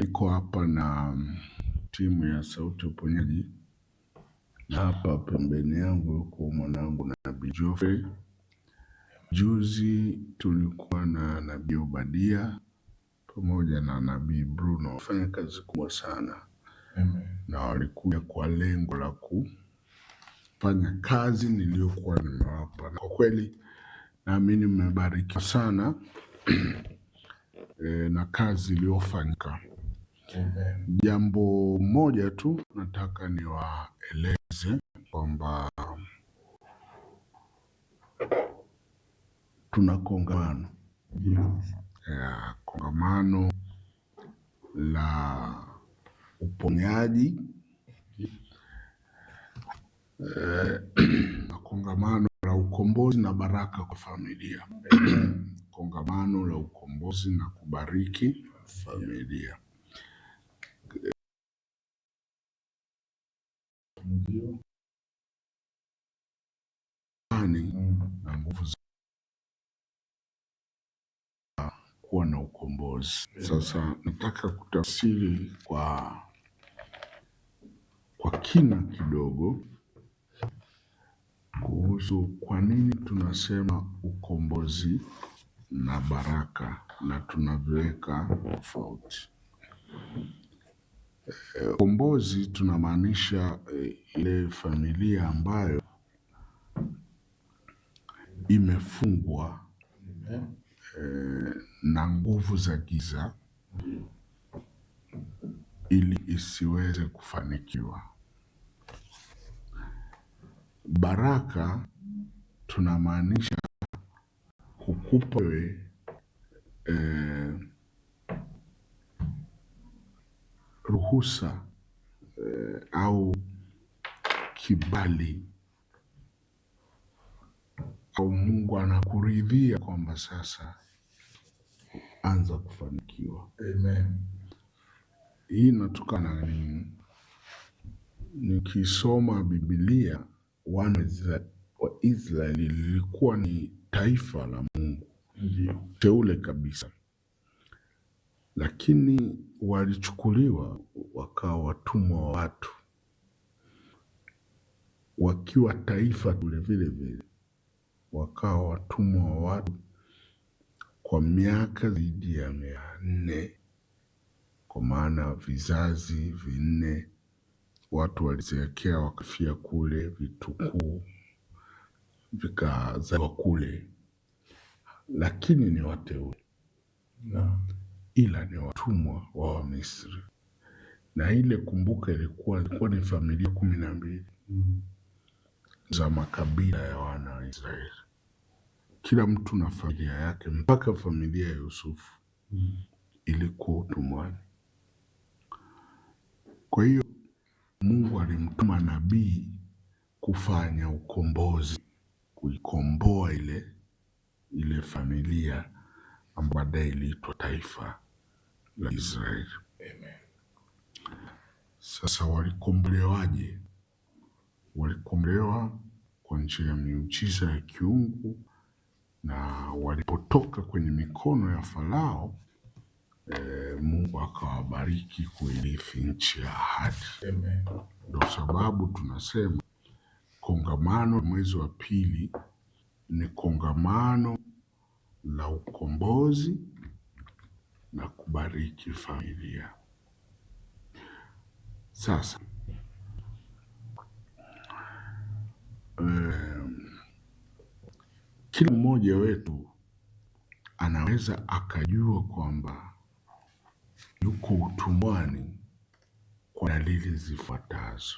Niko hapa na timu ya Sauti ya Uponyaji, na hapa pembeni yangu yuko mwanangu Nabii Geoffrey. Juzi tulikuwa na Nabii Obadia pamoja na Nabii Bruno, wafanya kazi kubwa sana. Amen. Na walikuja kwa lengo la kufanya kazi niliyokuwa nimewapa. Kwa kweli naamini mmebarikiwa sana na kazi iliyofanyika. Jambo moja tu nataka niwaeleze kwamba tuna kongamano kongamano la uponyaji na kongamano la ukombozi na baraka kwa familia. Kongamano la ukombozi na kubariki familia. Ndio. Na nguvu za kuwa na ukombozi. Sasa nataka kutafsiri kwa kina kidogo kuhusu kwa nini tunasema ukombozi na baraka na tunaviweka tofauti. Ukombozi tunamaanisha ile familia ambayo imefungwa na nguvu za giza ili isiweze kufanikiwa. Baraka tunamaanisha kukupa wewe ruhusa au kibali au Mungu anakuridhia kwamba sasa anza kufanikiwa. Amen. Hii inatokana na nini? Nikisoma Biblia, wana wa Israeli lilikuwa ni taifa la Mungu, teule kabisa, lakini walichukuliwa wakawa watumwa wa watu, wakiwa taifa vile vile wakawa watumwa wa watu kwa miaka zaidi ya 400, kwa maana vizazi 4 watu walizeekea wakafia kule, vitukuu vikazaliwa kule, lakini ni wateule ila ni watumwa wa Misri. Na ile kumbuka ilikuwa ni familia 12 za makabila ya wana wa Israeli, kila mtu na familia yake, mpaka familia ya Yusufu ilikuwa utumwani. Kwa hiyo Mungu alimtuma nabii kufanya ukombozi, kuikomboa ile familia ambayo baadaye iliitwa taifa la Israeli. Amen. Sasa walikombolewaje? Walikombolewa kwa njia ya miujiza ya kiungu, na walipotoka kwenye mikono ya Farao Mungu akawabariki kuirithi nchi ya ahadi. Amen. Ndio sababu tunasema kongamano mwezi wa pili ni kongamano la ukombozi na kubariki familia. Sasa kila mmoja wetu anaweza akajua kwamba yuko utumwani kwa dalili zifuatazo.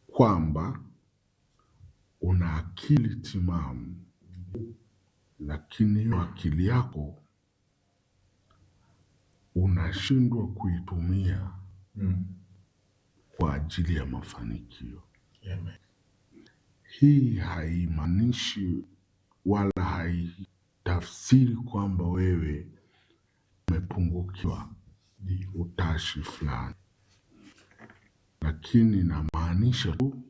Kwamba una akili timamu, lakini hiyo akili yako unashindwa kuitumia kwa ajili ya mafanikio. Amen. Hii haimaanishi wala haitafsiri kwamba wewe umepungukiwa utashi fulani, lakini inamaanisha tu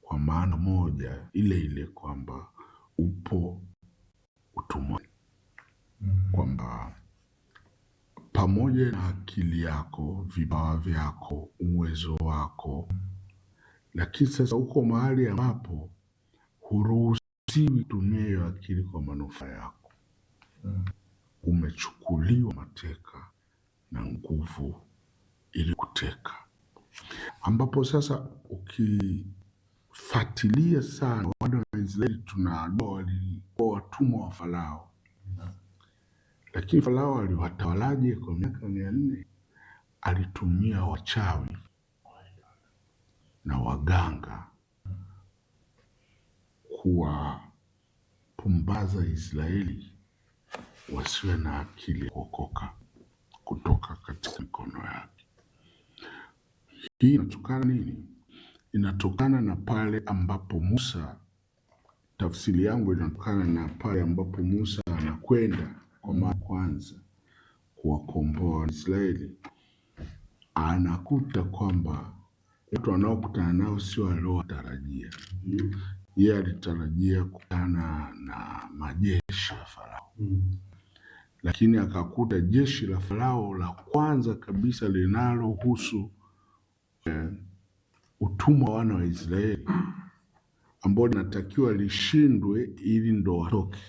kwa maana moja ile kwamba upo utumwani, kwamba pamoja na akili yako, vipawa vyako, uwezo wako, lakini sasa uko mahali ambapo huruhusiwi tumia hiyo akili kwa manufaa yako. Umechukuliwa mateka na nguvu ili kuteka, ambapo sasa ukifuatilia sana wana wa Israeli tunajua walikuwa watumwa wa Farao. Lakini Farao aliwatawalaje kwa miaka 400? Alitumia wachawi na waganga kuwapumbaza Israeli wasiwe na akili kuokoka kutoka katika mikono yake. Hii inatokana nini? Inatokana na pale ambapo Musa, tafsiri yangu inatokana na pale ambapo Musa anakwenda kwa mara kwanza kuwakomboa Waisraeli, anakuta kwamba watu wanaokutana nao sio waliowatarajia. Yeye alitarajia kukutana na majeshi ya Farao, lakini akakuta jeshi la Farao la kwanza kabisa linalohusu utumwa wa wana wa Israeli, ambao linatakiwa lishindwe ili ndo watoke,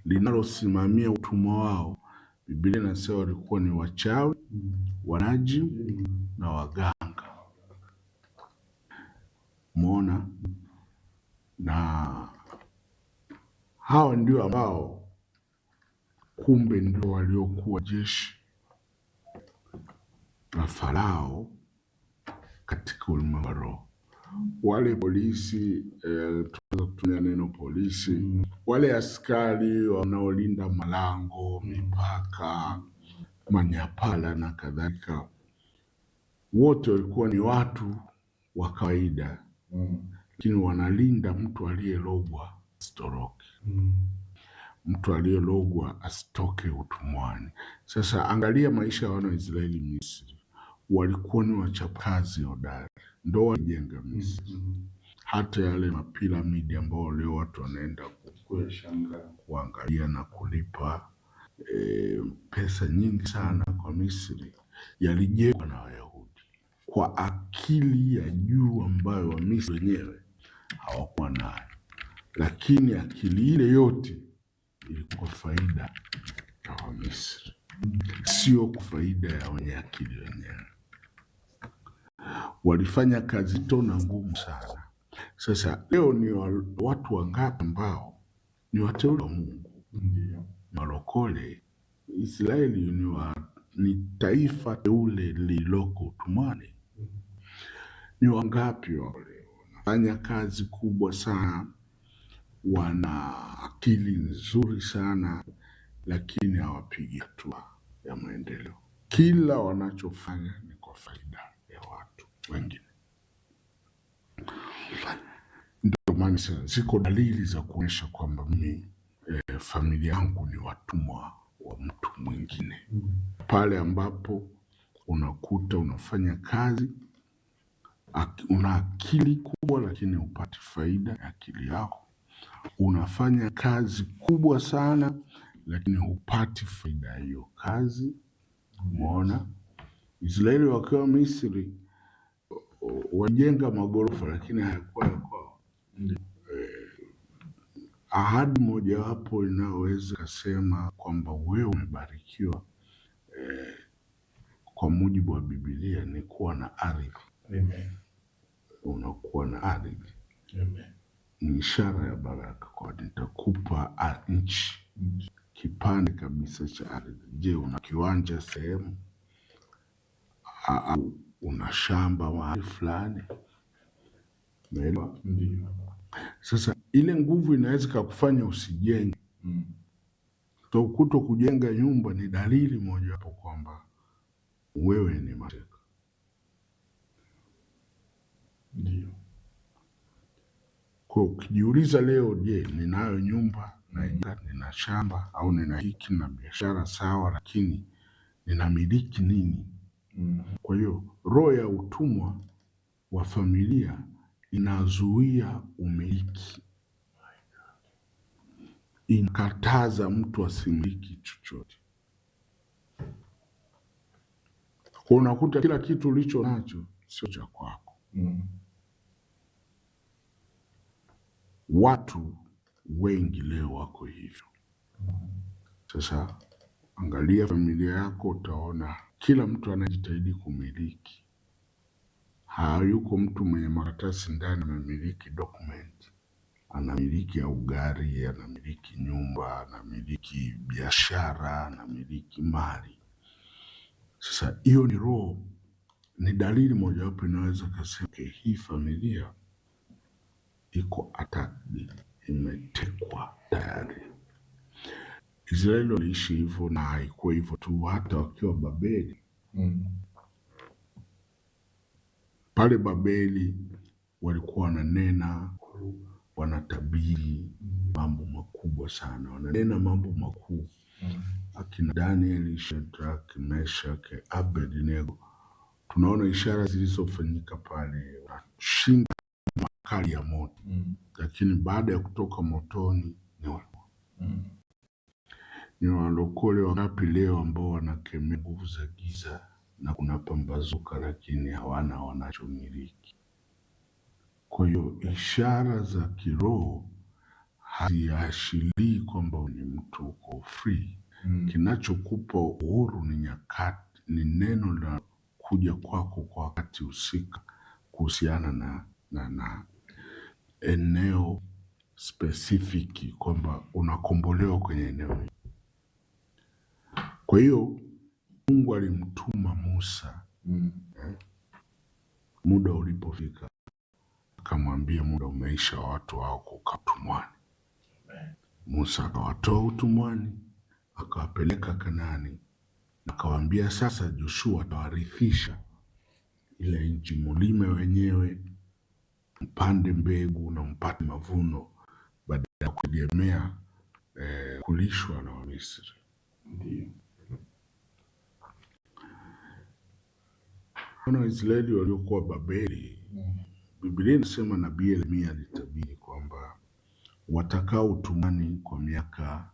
linalosimamia utumwa wao, Biblia inasema walikuwa ni wachawi, wanajimu na waganga. Umeona? Na hawa ndio ambao kumbe ndio waliokuwa jeshi la Farao katika ulimwengu wa roho. Wale polisi, tunaweza kutumia neno polisi, wale askari wanaolinda malango, mipaka, manyapala na kadhalika, wote walikuwa ni watu wa kawaida, lakini wanalinda mtu aliyelogwa asitoroke, mtu aliyelogwa asitoke utumwani. Sasa angalia maisha ya wana wa Israeli Misri, walikuwa ni wachapakazi hodari, ndo walijenga Misri. Hata yale mapiramidi ambao leo watu wanaenda kuangalia na kulipa pesa nyingi sana kwa Misri, yalijengwa na Wayahudi kwa akili ya juu ambayo Wamisri wenyewe hawakuwa nayo, lakini akili ile yote ilikuwa faida ya Wamisri, sio kwa faida ya wenye akili wenyewe. Walifanya kazi tona ngumu sana. Sasa leo ni watu wangapi ambao ni wateule wa Mungu, walokole? Israeli ni taifa teule lililoko utumwani. Ni wangapi wale wanafanya kazi kubwa sana, wana akili nzuri sana, lakini hawapigi hatua ya maendeleo. Kila wanachofanya ni kwa faida ya watu wengine. Ndio maana ziko dalili za kuonyesha kwamba mimi familia yangu ni watumwa wa mtu mwingine. Pale ambapo unakuta unafanya kazi, una akili kubwa lakini hupati faida ya akili yako. Unafanya kazi kubwa sana lakini hupati faida ya hiyo kazi. Umeona? Israeli wakiwa Misri wajenga magorofa lakini hayakuwa kwao. Ahadi mojawapo inayoweza kusema kwamba wewe umebarikiwa kwa mujibu wa Biblia ni kuwa na ardhi. Amen. Unakuwa na ardhi. Amen. Ni ishara ya baraka, kwa nitakupa nchi, kipande kabisa cha ardhi. Je, una kiwanja sehemu au una shamba mahali fulani? Umeelewa? Ndio. Sasa ile nguvu inaweza kukufanya usijenge. Kuto kujenga nyumba ni dalili mojawapo kwamba wewe ni mateka. Ndio. Kwa ukijiuliza leo, je, ninayo nyumba na nina shamba au nina hiki na biashara sawa, lakini ninamiliki nini? Kwa hiyo roho ya utumwa wa familia inazuia umiliki, inakataza mtu asimiliki chochote. Kwa unakuta kila kitu ulicho nacho sio cha kwako. Watu wengi leo wako hivyo. Sasa angalia familia yako, utaona kila mtu anajitahidi kumiliki. Hayuko mtu mwenye makaratasi ndani anamiliki document, anamiliki au gari, anamiliki nyumba, anamiliki biashara, anamiliki mali. Sasa hiyo ni roho, ni dalili mojawapo inaweza kusema hii familia iko attacked, imetekwa tayari. Israeli waliishi hivyo, na haikuwa hivyo tu, hata wakiwa Babeli. Pale Babeli walikuwa wananena, wanatabiri mambo makubwa sana, wananena mambo makuu. Akina Danieli, Shadrach, Meshach, Abednego, tunaona ishara zilizofanyika pale, wanashinda makali ya moto. Lakini baada ya kutoka motoni ni walokole wangapi leo ambao wanakemea nguvu za giza na kunapambazuka, lakini hawana wanachomiliki. Kwa hiyo ishara za kiroho haziashirii kwamba ni mtu uko free. Kinachokupa uhuru ni nyakati, ni neno la kuja kwako kwa wakati husika kuhusiana na eneo spesifiki, kwamba unakombolewa kwenye eneo hili. Kwa hiyo Mungu alimtuma Musa muda ulipofika, akamwambia muda umeisha, watu hao kukaa utumwani. Musa akawatoa utumwani, akawapeleka Kanaani, akawaambia sasa Joshua atawarithisha ile nchi, mulime wenyewe, mpande mbegu na mpate mavuno, badala ya kutegemea kulishwa na Wamisri. Wana Waisraeli waliokuwa Babeli, Biblia inasema nabii Yeremia alitabiri kwamba watakaa utumwani kwa miaka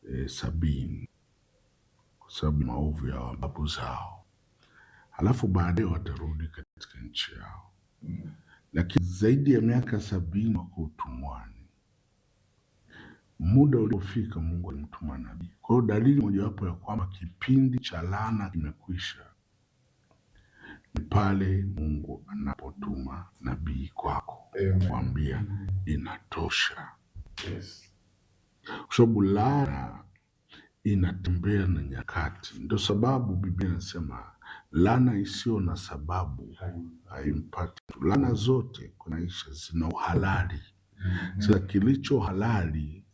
70 kwa sababu maovu ya babu zao, halafu baadaye watarudi katika nchi yao. Lakini zaidi ya miaka 70 wako utumwani. Muda uliofika Mungu alimtuma nabii. Kwa hiyo dalili mojawapo ya kwamba kipindi cha laana kimekwisha ni pale Mungu anapotuma nabii kwako kuambia inatosha. Kwa sababu laana inatembea na nyakati. Ndio sababu Biblia inasema laana isiyo na sababu haimpati. Laana zote kwa maisha zina uhalali. Sasa kilicho halali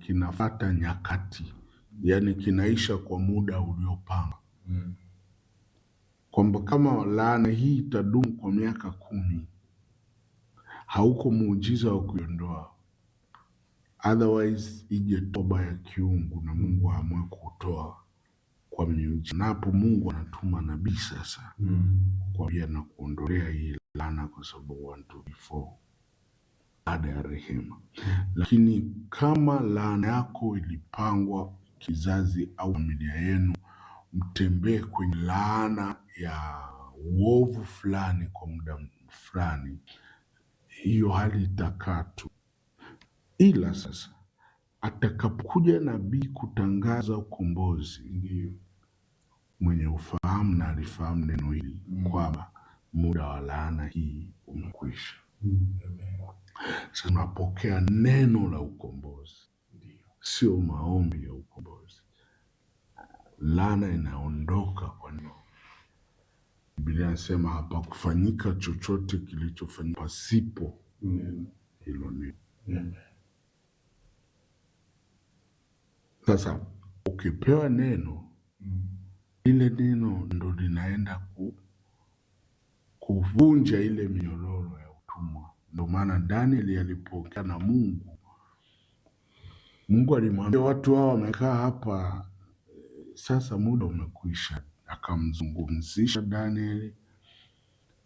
kinafata nyakati, yani kinaisha kwa muda uliopangwa. Kwamba kama laana hii itadumu kwa miaka 10, hauko muujiza wa kuiondoa. Otherwise ije toba ya kiungu na Mungu aamue kutoa kwa miujiza. Na hapo Mungu anatuma nabii sasa kuambia na kuondolea hii laana, kwa sababu 1 2 3 baada ya rehema. Lakini kama laana yako ilipangwa kizazi au familia yenu mtembee kwenye laana ya uovu fulani kwa muda fulani, hiyo hali itakaa tu. Ila sasa atakapokuja nabii kutangaza ukombozi, ndio mwenye ufahamu na alifahamu neno hili kwamba muda wa laana hii umekwisha. Sasa tunapokea neno la ukombozi, sio maombi ya ukombozi. Laana inaondoka kwa neno. Biblia inasema hapa kufanyika chochote kilichofanyika pasipo hilo neno. Sasa ukipewa neno, ile neno ndo linaenda kuvunja ile minyororo ya utumwa. Ndio maana Danieli alipokea na Mungu alimwambia watu hao wamekaa hapa, sasa muda umekwisha. Akamzungumzisha Danieli,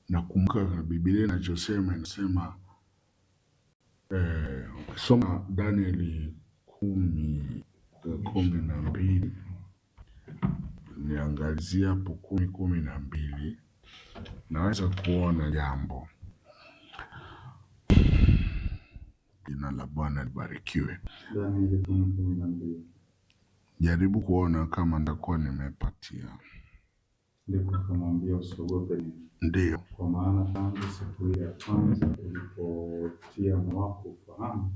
na kumbuka Biblia inachosema, inasema ukisoma Danieli 10:12 niliangalizia hapo 10:12 naweza kuona jambo. Jina la Bwana libarikiwe. Danieli 10:12. Jaribu kuona kama ndakuwa nimepatia. Ndipo akamwambia usiogope, Ndiyo, kwa maana tangu siku ile ya kwanza ulipotia moyo wako ufahamu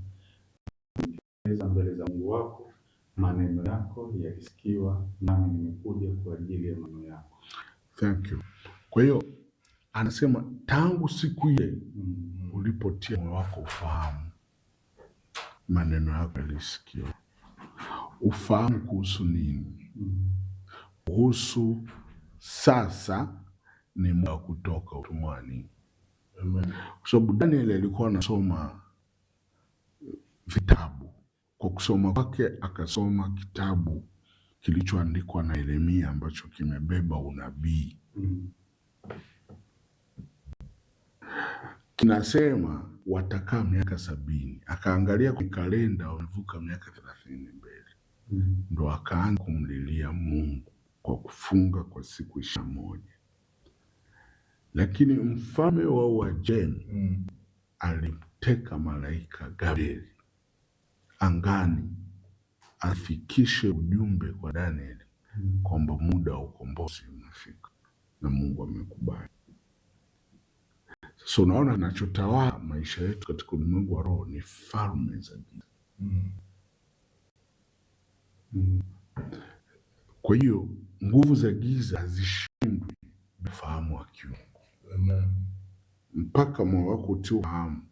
mbele za Mungu wako, maneno yako yalisikiwa, nami nimekuja kwa ajili ya maneno yako. thank you. Kwa hiyo anasema tangu siku ile ulipotia moyo wako ufahamu, maneno yako yalisikiwa. Ufahamu kuhusu nini? Kuhusu sasa ni muda wa kutoka utumwani. Kwa sababu Daniel alikuwa anasoma vitabu. Kwa kusoma kwake akasoma kitabu kilichoandikwa na Yeremia ambacho kimebeba unabii. Kinasema watakaa miaka 70. Akaangalia kwenye kalenda wamevuka miaka 30 mbele. Ndo akaanza kumlilia Mungu kwa kufunga kwa siku 21. Lakini mfalme wa Uajemi alimteka malaika Gabrieli angani afikishe ujumbe kwa Danieli kwamba muda wa ukombozi umefika na Mungu amekubali. So unaona, kinachotawala maisha yetu katika ulimwengu wa roho ni falme za giza. Kwa hiyo nguvu za giza hazishindwi na ufahamu wa kiungu. Mpaka moyo wako utie ufahamu,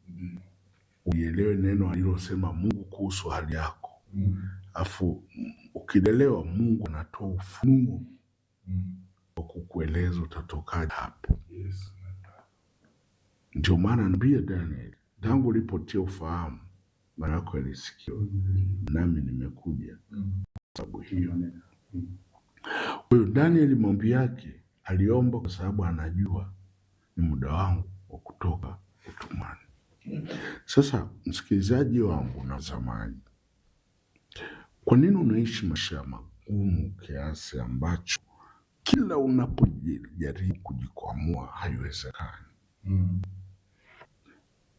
uielewe neno alilosema Mungu kuhusu hali yako. Afu ukilelewa, Mungu anatoa ufunuo wa kukueleza utatokaje hapo. Ndio maana anambia Daniel, tangu ulipotia ufahamu, maneno yako yalisikiwa, nami nimekuja sababu hiyo. Kwa hiyo Daniel maombi yake aliomba kwa sababu anajua ni muda wangu wa kutoka utumwani. Sasa msikilizaji wangu na mtazamaji, kwa nini unaishi maisha magumu kiasi ambacho kila unapojaribu kujikwamua haiwezekani?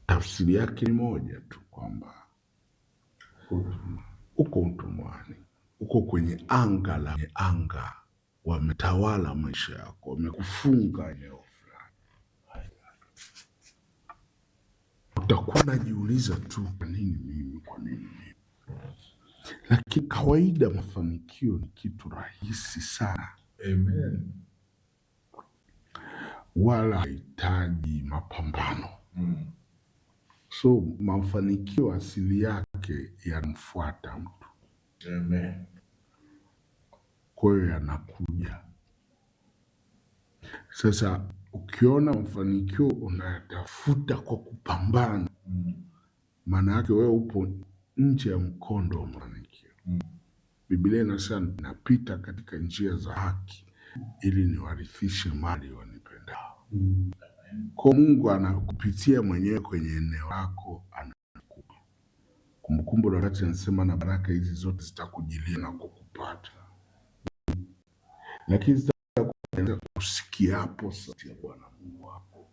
Tafsiri yake ni moja tu, kwamba uko utumwani, uko kwenye anga wametawala maisha yako, wamekufunga eneo fulani. Utakuwa najiuliza tu, kwa nini mimi? Lakini kawaida mafanikio ni kitu rahisi sana. Amen. Wala hahitaji mapambano. So mafanikio asili yake yanamfuata mtu. Amen. Kwa hiyo yanakuja. Sasa ukiona mafanikio unayatafuta kwa kupambana, maana yake wewe upo nje ya mkondo wa mafanikio. Biblia inasema napita katika njia za haki ili niwarithishe mali wanipendao. Kwa Mungu anakupitia mwenyewe kwenye eneo lako, anakupa. Kumbukumbu la Torati anasema na baraka hizi zote zitakujilia na kukupata. Lakini zitakuja kusikiapo sauti ya Bwana Mungu wako.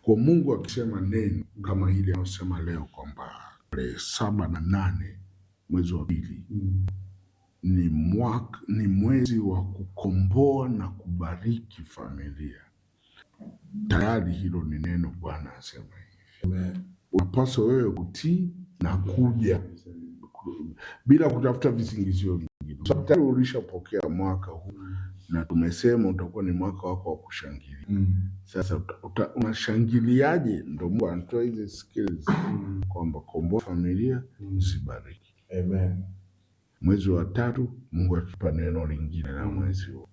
Kwa Mungu akisema neno kama hili anasema leo kwamba tarehe 7 na 8 mwezi wa 2 ni mwezi wa kukomboa na kubariki familia. Tayari hilo ni neno Bwana asema hivi. Unapaswa wewe kutii na kuja bila kutafuta visingizio vingine. Tayari ulishapokea mwaka huu na tumesema utakuwa ni mwaka wako wa kushangilia. Sasa unashangiliaje? Ndio Mungu anatoa hizi skills kwamba komboa familia, zibariki. Amen. Mwezi wa 3 Mungu atupa neno lingine la mwezi huo.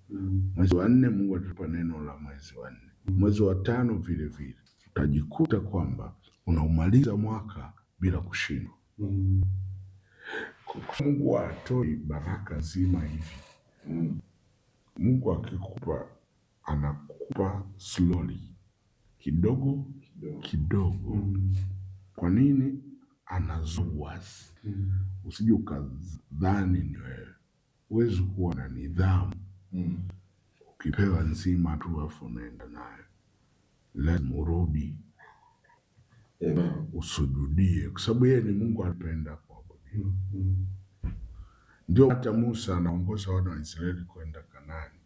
Mwezi wa 4 Mungu atupa neno la mwezi wa 4. Mwezi wa 5 vile vile. Utajikuta kwamba unaumaliza mwaka bila kushindwa. Mungu atoi baraka nzima hivi. Mungu akikupa anakupa slowly, kidogo kidogo. Kwa nini? Anazua. Usije ukadhani ni wewe. Huwezi kuwa na nidhamu Ukipewa nzima tu afu unaenda nayo, lazima urudi usujudie, kwa sababu yeye ni Mungu alipenda kuabudiwa. Ndio hata Musa anaongoza wana wa Israeli kwenda Kanaani.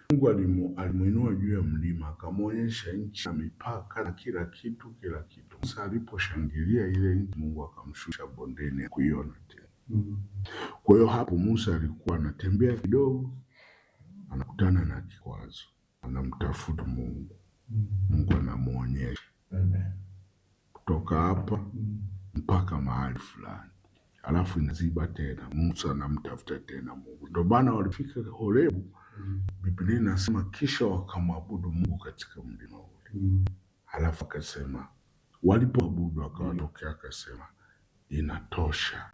Mungu alimuinua juu ya mlima akamwonyesha nchi na mipaka na kila kitu. Musa aliposhangilia ile nchi, Mungu akamshusha bondeni kuiona tena. Kwa hiyo hapo Musa alikuwa anatembea kidogo, anakutana na kikwazo, anamtafuta Mungu. Mungu anamuonyesha kutoka hapa mpaka mahali fulani, alafu inaziba tena. Musa anamtafuta tena Mungu. Ndio maana walifika Horebu, Biblia inasema kisha wakamwabudu Mungu katika mlima ule. Alafu akasema walipoabudu akawatokea akasema, inatosha,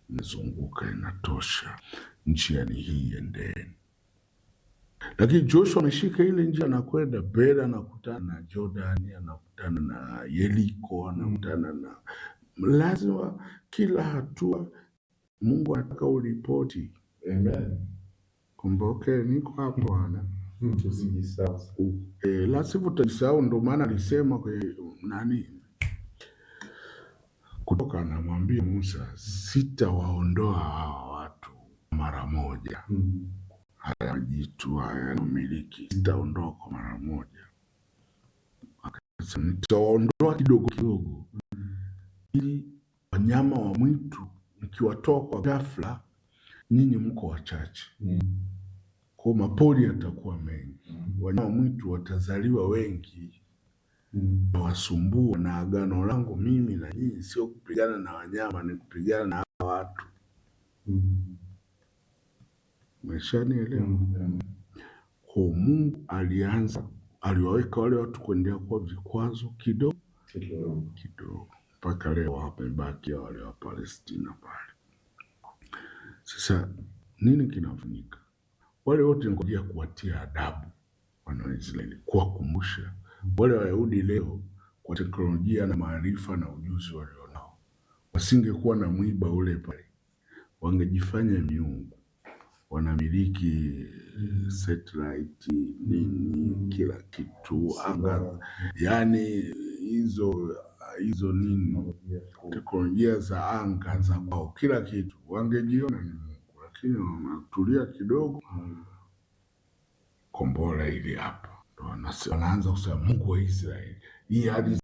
mzunguka, inatosha, njia ni hii, endeni. Lakini Joshua ameshika ile njia, anakwenda mbele, anakutana na Jordani, anakutana na Yeriko, anakutana na, lazima kila hatua Mungu anataka uripoti. Amen. Kumbuke niko hapo Bwana. Tusijisahau. La sivyo tutajisahau. Ndio maana alisema kwa nani Kutoka, anamwambia Musa, sitawaondoa hawa watu mara moja. Haya majitu haya miliki sitaondoa kwa mara moja. Akasema nitawaondoa kidogo kidogo, ili wanyama wa mwitu nikiwatoa kwa ghafla, nyinyi mko wachache. Kwa mapori yatakuwa mengi, wanyama wa mwitu watazaliwa wengi, wasumbua. Na agano langu mimi na nyinyi sio kupigana na wanyama, ni kupigana na hawa watu. Umeshanielewa? Kwa Mungu aliwaweka wale watu kuendelea kwa vikwazo kidogo mpaka leo wamebaki wale wa Palestina pale. Sasa nini kinafanyika? Wale wote ngojea kuwatia adabu wana wa Israeli, kuwakumbusha. Wale Wayahudi leo kwa teknolojia na maarifa na ujuzi walionao, wasingekuwa na mwiba ule pale, wangejifanya miungu, wanamiliki satellite nini, kila kitu, anga, yani hizo nini, teknolojia za anga za kwao, kila kitu, wangejiona ni Mungu. Lakini wanatulia kidogo, kombora ili hapa, wanaanza kusema Mungu wa Israeli, hii hadi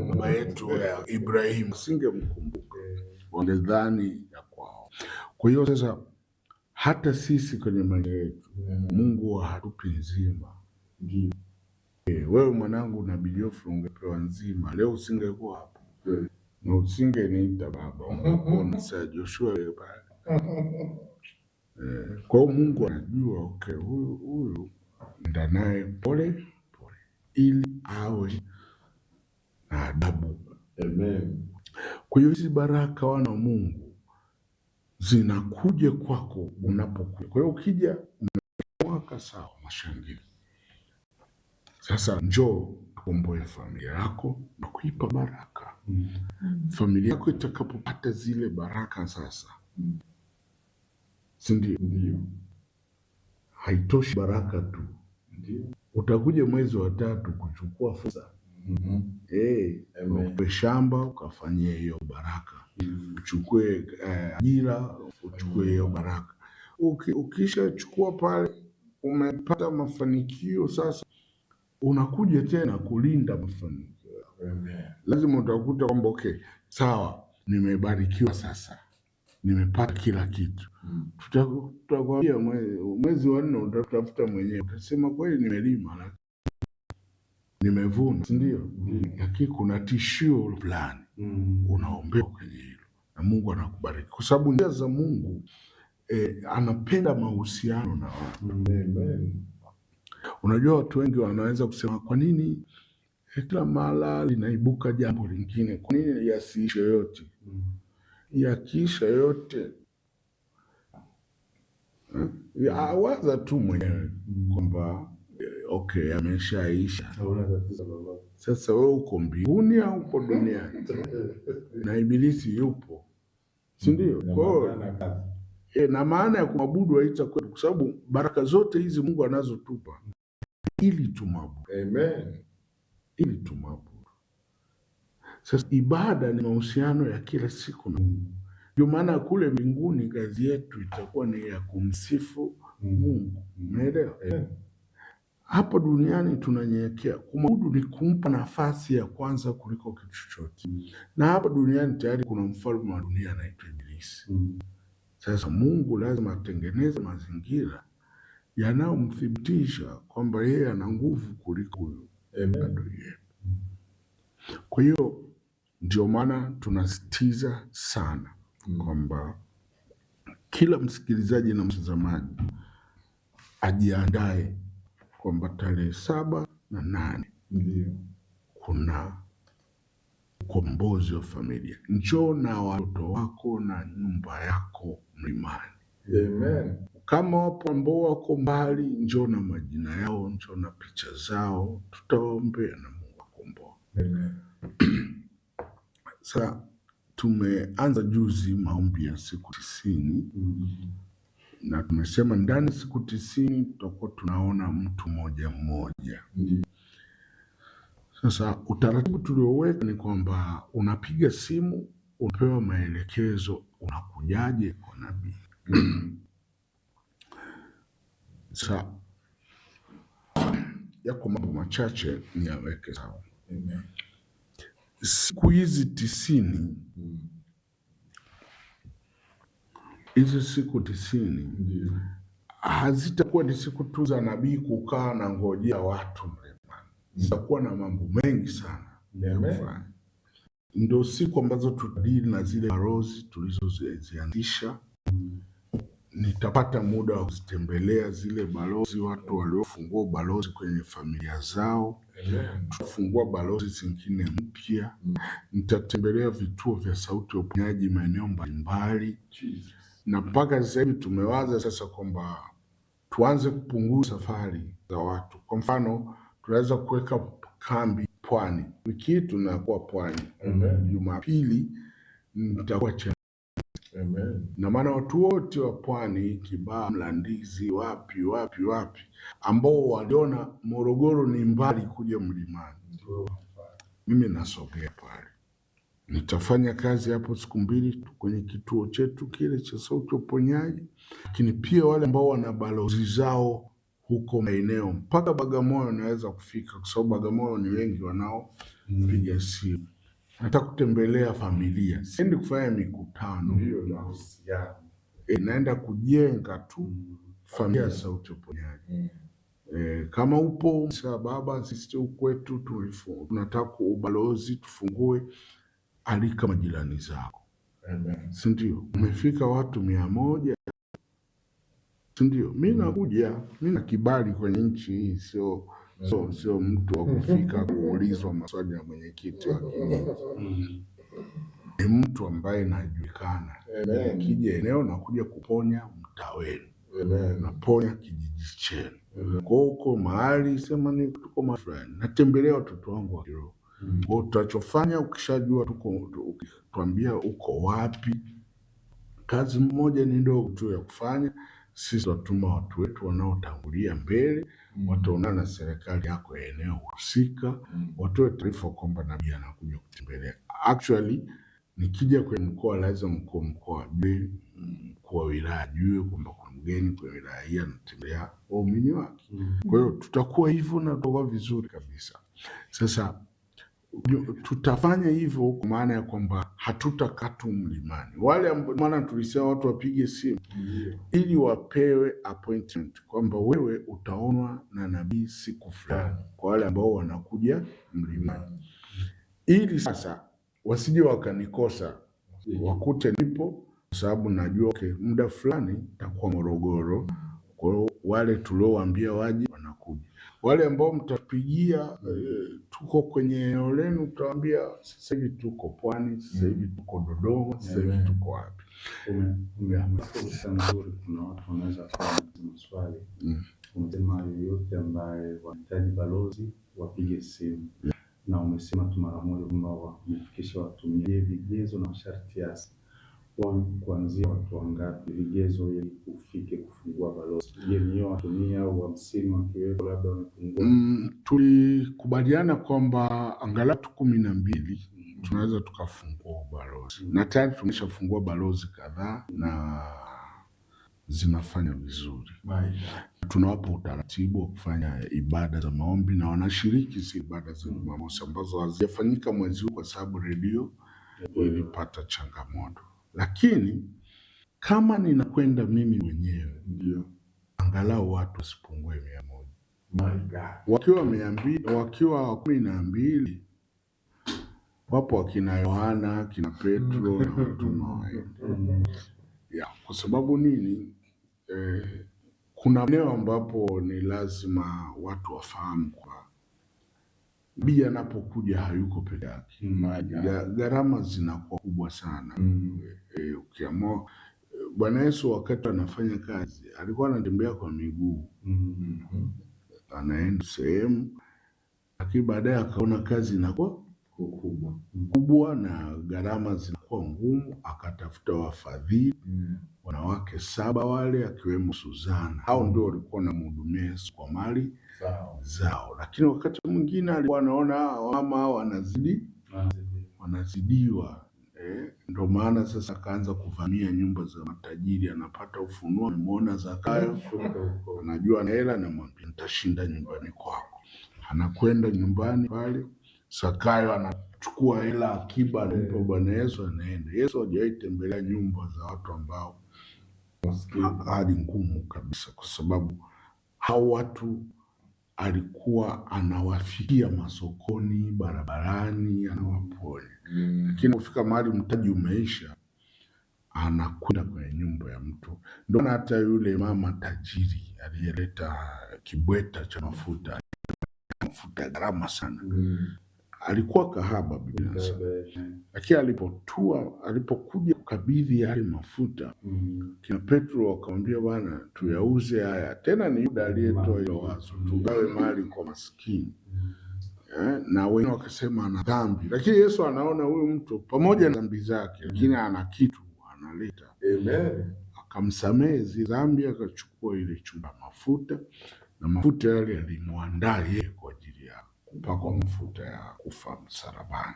baba yetu ya Ibrahim singemkumbuka, wangedhani ya kwao. Kwa hiyo sasa hata sisi kwenye maisha yetu Mungu hatupi nzima. Wewe mwanangu na Bidiofu ungepewa nzima leo, usingekuwa hapo na usingeniita baba, ungekuwa saa Joshua pale. Kwa hiyo Mungu anajua okay, huyu nenda naye pole pole ili awe na adabu. Amen. Kwa hiyo hizi baraka wana wa Mungu zinakuja kwako unapokuja. Kwa hiyo ukija mwaka sawa, mashangilia. Sasa njoo ukomboe familia yako na kuipa baraka. Familia yako itakapopata zile baraka sasa, si ndio? Haitoshi baraka tu. Utakuja mwezi wa 3 kuchukua fursa. Upe shamba ukafanyia hiyo baraka. Uchukue ajira, uchukue hiyo baraka. Ukisha chukua pale, umepata mafanikio, sasa unakuja tena kulinda mafanikio. Lazima utakuta kwamba okay, sawa, nimebarikiwa sasa, nimepata kila kitu. Tutakwambia mwezi wa 4 utatafuta mwenyewe, utasema kweli nimelima, nimevuna, si ndio? Lakini kuna tishio fulani unaombewa kwenye hilo, na Mungu anakubariki kwa sababu njia za Mungu anapenda mahusiano na watu. Unajua watu wengi wanaweza kusema kwa nini kila mara linaibuka jambo lingine, kwa nini yasiishe yote? Yakiisha yote, waza tu mwenyewe kwamba okay, yameshaisha. Sasa wewe uko mbinguni au uko duniani? Na Ibilisi yupo, si ndio? Kwa Na maana ya kumwabudu haitakuwa, kwa sababu baraka zote hizi Mungu anazotupa ili tumwabudu. Amen. Ili tumwabudu. Sasa ibada ni mahusiano ya kila siku na Mungu. Ndio maana kule mbinguni kazi yetu itakuwa ni ya kumsifu Mungu. Umeelewa? Hapo duniani tunanyenyekea. Kumwabudu ni kumpa nafasi ya kwanza kuliko kitu chochote. Na hapa duniani tayari kuna mfalme wa dunia anaitwa Ibilisi. Sasa Mungu lazima atengeneze mazingira yanayomthibitisha kwamba yeye ana nguvu kuliko huyo adui yetu. Kwa hiyo ndio maana tunasitiza sana kwamba kila msikilizaji na mtazamaji ajiandae kwamba tarehe 7 na 8 kuna ukombozi wa familia. Njoo na watoto wako na nyumba yako mlimani. Amen. Kama wapo ambao wako mbali, njoo na majina yao, njoo na picha zao, tutawaombea na Mungu akomboe. Sasa tumeanza juzi maombi ya siku 90 na tumesema ndani siku 90 tutakuwa tunaona mtu mmoja mmoja. Sasa utaratibu tulioweka ni kwamba unapiga simu, unapewa maelekezo unakujaje kwa nabii. Sasa yako mambo machache ni yaweke sawa. Siku hizi 90, hizi siku 90 hazitakuwa ni siku tu za nabii kukaa na ngojea watu mlimani. Zitakuwa na mambo mengi sana ya kufanya. Ndio siku ambazo tutadili na zile balozi tulizozianzisha. Nitapata muda wa kuzitembelea zile balozi, watu waliofungua balozi kwenye familia zao. Tutafungua balozi zingine mpya. Nitatembelea vituo vya Sauti ya Uponyaji maeneo mbalimbali. Na mpaka sasa hivi tumewaza sasa kwamba tuanze kupunguza safari za watu. Kwa mfano, tunaweza kuweka kambi Pwani. Wiki hii tunakuwa Pwani. Jumapili nitakuwa Chanika. Na maana watu wote wa Pwani, Kibaha, Mlandizi, wapi ambao waliona Morogoro ni mbali kuja mlimani, mimi nasogea pale. Nitafanya kazi hapo siku 2 kwenye kituo chetu kile cha Sauti ya Uponyaji, lakini pia wale ambao wana balozi zao huko maeneo mpaka Bagamoyo naweza kufika, kwa sababu Bagamoyo ni wengi wanaopiga simu. Nataka kutembelea familia, siendi kufanya mikutano. Naenda kujenga tu familia ya Sauti ya Uponyaji. Kama upo baba, sisi kwetu tunataka ubalozi tufungue, alika majirani zako. Si ndio? Umefika watu 100, si ndio? Mimi nakuja, mimi na kibali kwenye nchi hii, sio mtu wa kufika kuulizwa maswali na mwenyekiti wa kijiji. Ni mtu ambaye najulikana. Nikija eneo nakuja kuponya mtaa wenu. Naponya kijiji chenu. Kwa huko mahali sema ni tuko mahali, natembelea watoto wangu wa kiroho. Kwa tutachofanya, ukishajua tuambia uko wapi. Kazi moja ni ndogo tu ya kufanya. Sisi watuma watu wetu wanaotangulia mbele, wataonana na serikali yako ya eneo husika, watoe taarifa kwamba nabii anakuja kutembelea. Actually nikija kwenye mkoa lazima mkuu wa mkoa ajue, mkuu wa wilaya ajue kwamba kuna mgeni kwenye wilaya hii anatembelea waumini wake. Kwa hiyo tutakuwa hivyo na tutakuwa vizuri kabisa. Sasa tutafanya hivyo kwa maana ya kwamba hatutakatu mlimani. Wale maana tulisema watu wapige simu ili wapewe appointment kwamba wewe utaonwa na nabii siku fulani, kwa wale ambao wanakuja mlimani. Ili sasa wasije wakanikosa, wakute nipo, kwa sababu najua muda fulani nitakuwa Morogoro. Kwa hiyo wale tuliowaambia waje wanakuja. Wale ambao mtapigia tuko kwenye eneo lenu, tutawaambia sasa hivi tuko Pwani, sasa hivi tuko Dodoma, sasa hivi tuko wapi. Nzuri, kuna watu wanaweza kuwa na maswali. Umesema yoyote ambaye wanahitaji balozi wapige simu. Na umesema tu mara moja kwamba wamefikisha watumie vigezo na masharti yasi. kuanzia watu wangapi, vigezo ili ufike kufungua balozi? Je, ni hiyo watu 100 au 50 wakiwepo labda wamepungua? Tulikubaliana kwamba angalau 12 tunaweza tukafungua ubalozi, na tayari tumeshafungua balozi kadhaa na zinafanya vizuri. Tunawapa utaratibu wa kufanya ibada za maombi na wanashiriki si ibada za Jumamosi ambazo hazijafanyika mwezi huu kwa sababu redio ilipata changamoto, lakini kama ninakwenda mimi mwenyewe ndio angalau watu wasipungue 100. Wakiwa 200, wakiwa 12 wapo wakina Yohana, akina Petro na watu ya, kwa sababu nini? Kuna eneo ambapo ni lazima watu wafahamu kwa nabii anapokuja hayuko peke yake. Gharama zinakuwa kubwa sana. Ukiamua Bwana Yesu wakati anafanya kazi alikuwa anatembea kwa miguu. Anaenda sehemu, lakini baadaye akaona kazi inakuwa kubwa na gharama zinakuwa ngumu, akatafuta wafadhili wanawake 7 wale akiwemo Suzana. Hao ndio walikuwa wanamhudumia Yesu kwa mali zao, lakini wakati mwingine alikuwa anaona mama wanazidiwa. Ndio maana sasa akaanza kuvamia nyumba za matajiri. Anapata ufunuo, amemuona Zakayo, anajua na hela, na mwambia nitashinda nyumbani kwako. Anakwenda nyumbani pale, Zakayo anachukua hela akiba, anampa Bwana Yesu, anaenda. Yesu hajawahi tembelea nyumba za watu ambao hali ngumu kabisa, kwa sababu hao watu alikuwa anawafikia masokoni, barabarani, anawaponya. Lakini kufika mahali mtaji umeisha, anakwenda kwenye nyumba ya mtu. Ndio maana hata yule mama tajiri aliyeleta kibweta cha mafuta ya gharama sana, alikuwa kahaba Biblia inasema. Lakini alipokuja kukabidhi yale mafuta, kina Petro akamwambia, Bwana, tuyauze haya. Tena ni Yuda aliyetoa hilo wazo, tugawe mali kwa maskini. Na wengine wakasema ana dhambi, lakini Yesu anaona huyu mtu pamoja na dhambi zake, lakini ana kitu analeta. Akamsamehe zile dhambi, akachukua ile chupa mafuta, na mafuta yale yalimwandaa yeye kwa ajili ya kupakwa mafuta ya kufa msalabani.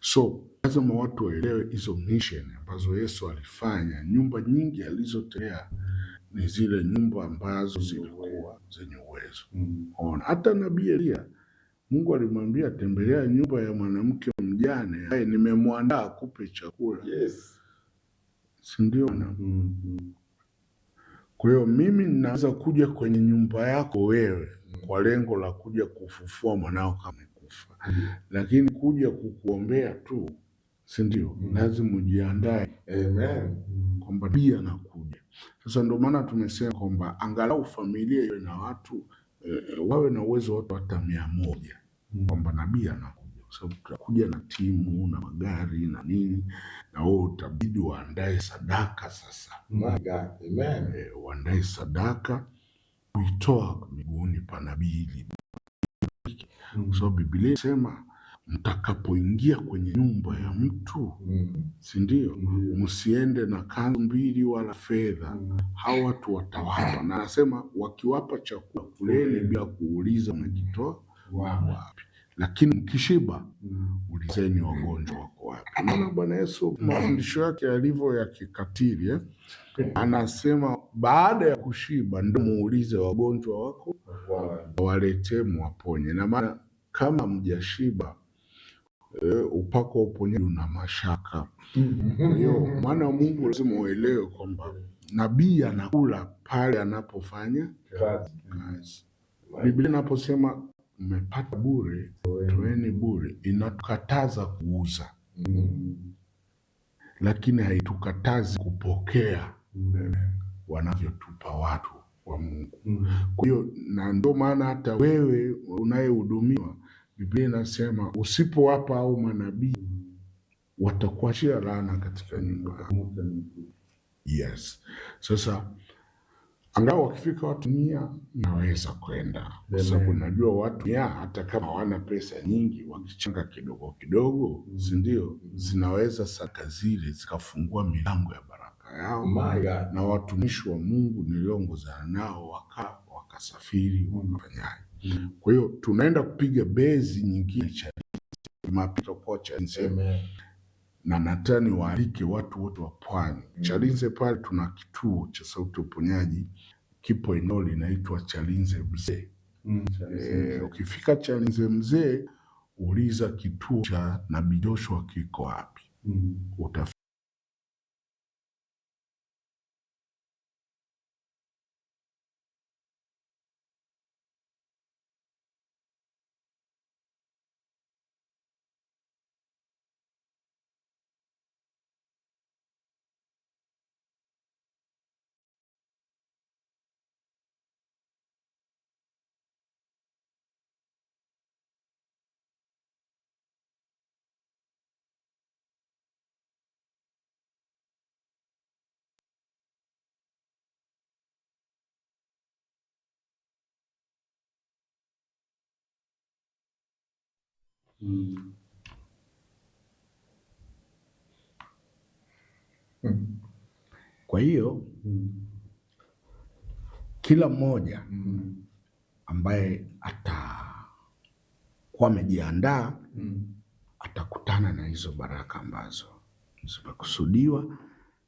So lazima watu waelewe hizo mission ambazo Yesu alifanya. Nyumba nyingi alizotembea ni zile nyumba ambazo zilikuwa zenye uwezo. Hata nabii Elia, Mungu alimwambia tembelea nyumba ya mwanamke mjane, hai nimemwandaa akupe chakula. Si ndio? Kwa hiyo mimi ninaweza kuja kwenye nyumba yako wewe kwa lengo la kuja kufufua mwanao kama amekufa, lakini kuja kukuombea tu, si ndio? Lazima ujiandae kwamba nabii anakuja. Sasa ndio maana tumesema kwamba angalau familia iwe na watu wawe na uwezo watu hata 100, kwamba nabii anakuja, kwa sababu tutakuja na timu na magari na nini, na wewe utabidi waandae sadaka. Sasa waandae sadaka kuitoa miguuni pa nabii, kwa sababu Biblia inasema mtakapoingia kwenye nyumba ya mtu, si ndio, msiende na kanzu 2 wala fedha. Hao watu watawapa, na anasema wakiwapa chakula kuleni bila kuuliza mnakitoa wapi, lakini mkishiba ulizeni wagonjwa wako wapi. Maana Bwana Yesu mafundisho yake yalivyo ya kikatili, anasema baada ya kushiba ndio muulize wagonjwa wako waletee muwaponye. Na maana kama mjashiba, upako wa uponyaji una mashaka. Kwa hiyo mwana wa Mungu lazima uelewe kwamba nabii anakula pale anapofanya kazi. Biblia inaposema mmepata bure, toeni bure, inatukataza kuuza, lakini haitukatazi kupokea wanavyotupa watu wa Mungu. Kwa hiyo na ndio maana hata wewe unayehudumiwa, Biblia inasema usipowapa au manabii watakuachia laana katika nyumba yako. Yes. Sasa Angalau wakifika watu 100 naweza kwenda, kwa sababu najua watu 100 hata kama hawana pesa nyingi, wakichanga kidogo kidogo, si ndio, zinaweza sadaka zile zikafungua milango ya baraka yao. Na watumishi wa Mungu niliongozana nao wakasafiri wakafanyaje. Kwa hiyo tunaenda kupiga bezi nyingine Jumapili kwa Chalinze. Na natani waalike watu wote wa Pwani. Chalinze pale tuna kituo cha Sauti ya Uponyaji, kipo eneo linaitwa Chalinze Mzee. Ukifika Chalinze Mzee, uliza kituo cha Nabii Joshua kiko wapi. Kwa hiyo kila mmoja ambaye atakuwa amejiandaa atakutana na hizo baraka ambazo zimekusudiwa.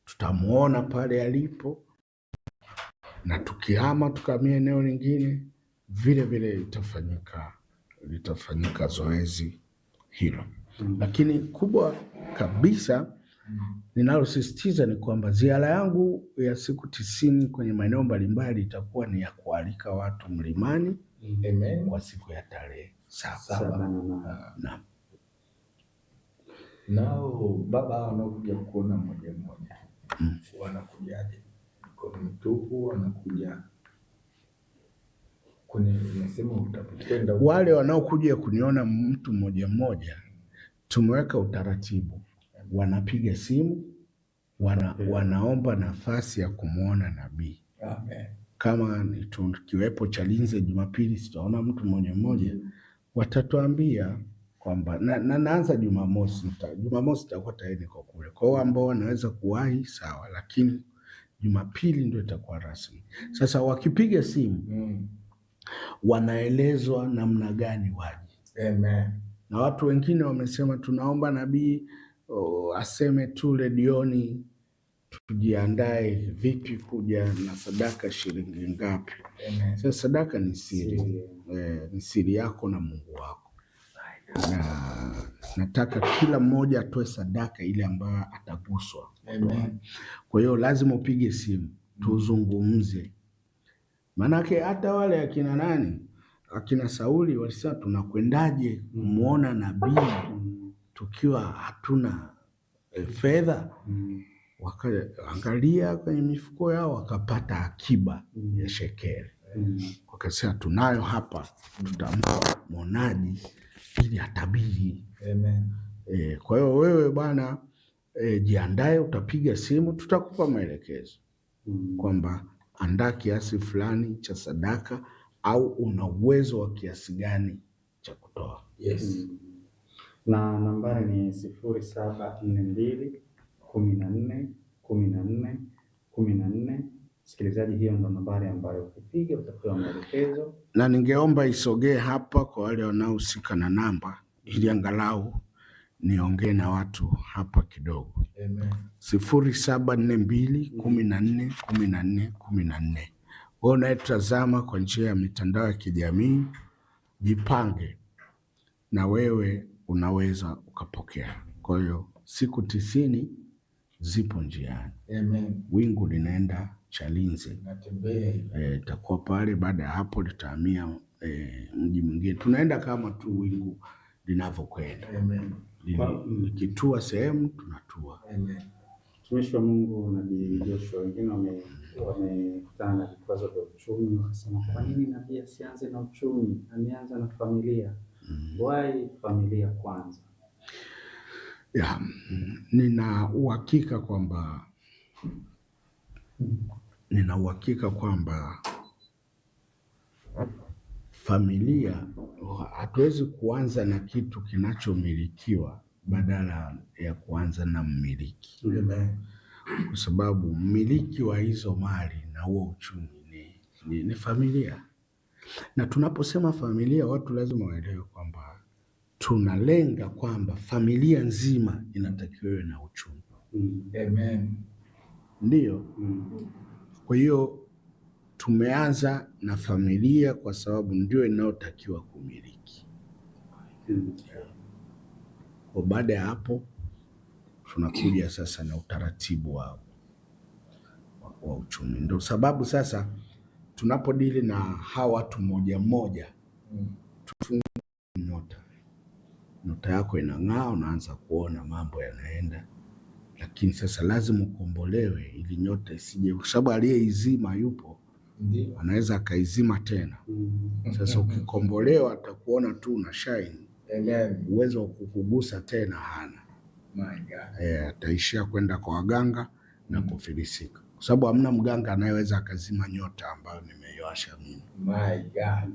Tutamuona pale alipo, na tukihama tukamia eneo lingine, vile vile litafanyika zoezi hilo. Lakini kubwa kabisa ninalosisitiza ni kwamba ziara yangu ya siku 90 kwenye maeneo mbalimbali itakuwa ni ya kualika watu mlimani kwa siku ya tarehe 7. Nao baba wanakuja kuona mmoja mmoja, wanakujaje? Mikono mitupu wanakuja unasema utakwenda? Wale wanaokuja kuniona mtu mmoja mmoja, tumeweka utaratibu, wanapiga simu, wanaomba nafasi ya kumwona nabii. Amen. Kama tukiwepo Chalinze Jumapili sitaona mtu mmoja mmoja, watatuambia kwamba naanza Jumamosi itakuwa tayari kwa kule. Kwa hiyo ambao wanaweza kuwahi sawa, lakini Jumapili ndio itakuwa rasmi. Sasa wakipiga simu wanaelezwa namna gani waje. Amen. Na watu wengine wamesema tunaomba nabii aseme tu redioni tujiandae vipi kuja na sadaka shilingi ngapi. Sasa sadaka ni siri. Ni siri yako na Mungu wako. Na nataka kila mmoja atoe sadaka ile ambayo ataguswa. Amen. Kwa hiyo lazima upige simu tuzungumze. Manake hata wale akina Sauli walisema tunakwendaje kumuona nabii tukiwa hatuna fedha. Wakaangalia kwenye mifuko yao wakapata akiba ya shekeli. Wakasema tunayo hapa, tutampa mwonaji ili atabiri. Amen. Kwa hiyo wewe bwana jiandae, utapiga simu, tutakupa maelekezo kwamba andaa kiasi fulani cha sadaka au una uwezo wa kiasi gani cha kutoa. Yes. Na nambari ni 0742141414. Msikilizaji, hiyo ndo nambari ambayo ukipiga utapewa maelekezo, na ningeomba isogee hapa kwa wale wanaohusika na namba, ili angalau niongee na watu hapa kidogo. Amen. 0742141414. Wewe unayetazama kwa njia ya mitandao ya kijamii, jipange na wewe unaweza ukapokea. Kwa hiyo siku 90 zipo njiani. Amen. Wingu linaenda Chalinze. Natembea. Itakuwa pale, baada ya hapo litahamia mji mwingine. Tunaenda kama tu wingu linavyokwenda. Amen. Likitua sehemu tunatua. Amen. Mtumishi wa Mungu Nabii Joshua, wengine wamekutana na vikwazo vya uchumi, wakasema kwa nini nabii asianze na uchumi, ameanza na familia? Why familia kwanza? Nina uhakika kwamba nina uhakika kwamba familia, hatuwezi kuanza na kitu kinachomilikiwa badala ya kuanza na mmiliki, kwa sababu mmiliki wa hizo mali na huo uchumi ni familia. Na tunaposema familia, watu lazima waelewe kwamba tunalenga kwamba familia nzima inatakiwa iwe na uchumi. Amen. Ndiyo. Kwa hiyo tumeanza na familia kwa sababu ndio inayotakiwa kumiliki. Kwa baada ya hapo tunakuja sasa na utaratibu wa uchumi. Ndio sababu sasa tunapodili na hawa watu mmoja mmoja, tufungue nyota yako inang'aa, unaanza kuona mambo yanaenda, lakini sasa lazima ukombolewe ili nyota isije, kwa sababu aliyeizima yupo, anaweza akaizima tena. Sasa ukikombolewa atakuona tu una shine. Amen. Uwezo wa kukugusa tena hana. My God. Ataishia kwenda kwa waganga na kufilisika, kwa sababu hamna mganga anayeweza akazima nyota ambayo nimeiwasha mimi. My God.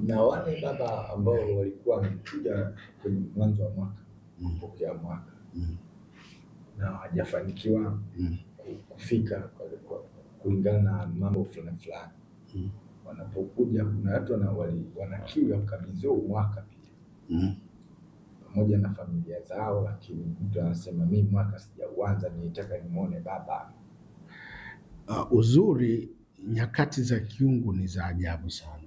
Na wale baba ambao walikuwa wamekuja kwenye mwanzo wa mwaka kupokea mwaka na hawajafanikiwa kufika kulingana na mambo fulani fulani, wanapokuja kuna watu wanakiwa kukabidhiwa mwaka pia pamoja na familia zao, lakini mtu anasema mimi mwaka sijauanza, nitaka nimuone baba. Uzuri nyakati za kiungu ni za ajabu sana.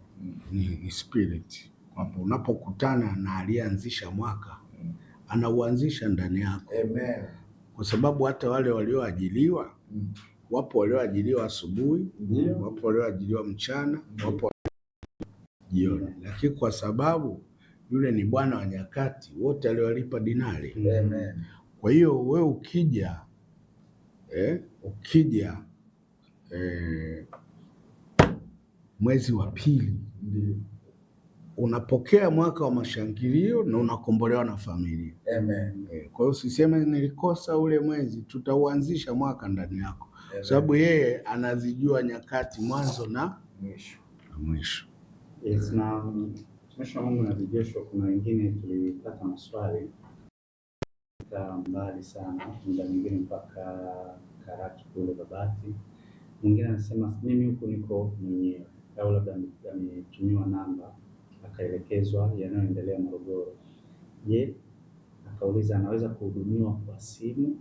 Ni spirit kwamba unapokutana na aliyeanzisha mwaka anauanzisha ndani yako. Amen. Kwa sababu hata wale walioajiliwa wapo, walioajiliwa asubuhi, wapo walioajiliwa mchana, wapo jioni, lakini kwa sababu yule ni Bwana wa nyakati, wote aliwalipa dinari. Amen. Kwa hiyo wewe ukija mwezi wa pili unapokea mwaka wa mashangilio na unakombolewa na familia. Amen. Kwa hiyo usiseme nilikosa ule mwezi, tutauanzisha mwaka ndani yako, sababu yeye anazijua nyakati mwanzo na mwisho. Yes, na mtumishi wa Mungu na vijesho, kuna wengine tulipata maswali mbali sana, muda mwingine mpaka Karatu kule Babati. Mwingine anasema mimi huku niko mwenyewe, au labda ametumiwa namba akaelekezwa yanayoendelea Morogoro. Je, akauliza anaweza kuhudumiwa kwa simu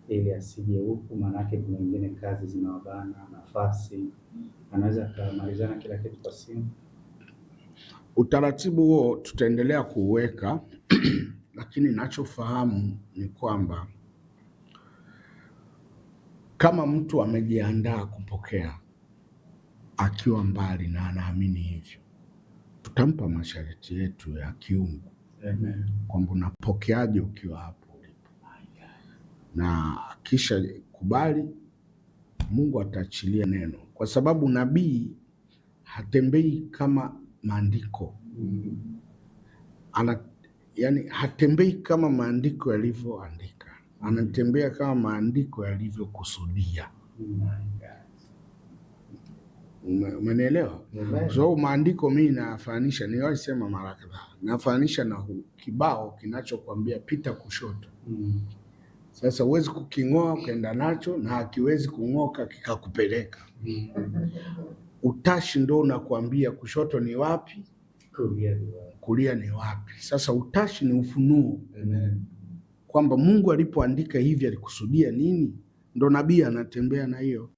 ili asije huku, maanake kuna wengine kazi zinawabana nafasi, anaweza kumalizana kila kitu kwa simu? Utaratibu huo tutaendelea kuuweka lakini ninachofahamu ni kwamba kama mtu amejiandaa kupokea akiwa mbali na anaamini hivyo, tutampa masharti yetu ya kiungu. Amen. Kwamba unapokeaje ukiwa hapo ulipo, na kisha kubali, Mungu ataachilia neno, kwa sababu nabii hatembei kama maandiko. Yani hatembei kama maandiko yalivyoandika, anatembea kama maandiko yalivyokusudia. Umenielewa? So maandiko mimi nafanisha, niwasema mara kadhaa, nafanisha na kibao kinachokwambia pita kushoto. Sasa huwezi kuking'oa ukaenda nacho, na hakiwezi kung'oka kikakupeleka. Utashi ndo unakwambia kushoto ni wapi, kulia ni wapi. Sasa utashi ni ufunuo. Amen. Kwamba Mungu alipoandika hivi alikusudia nini, ndo nabii anatembea na hiyo.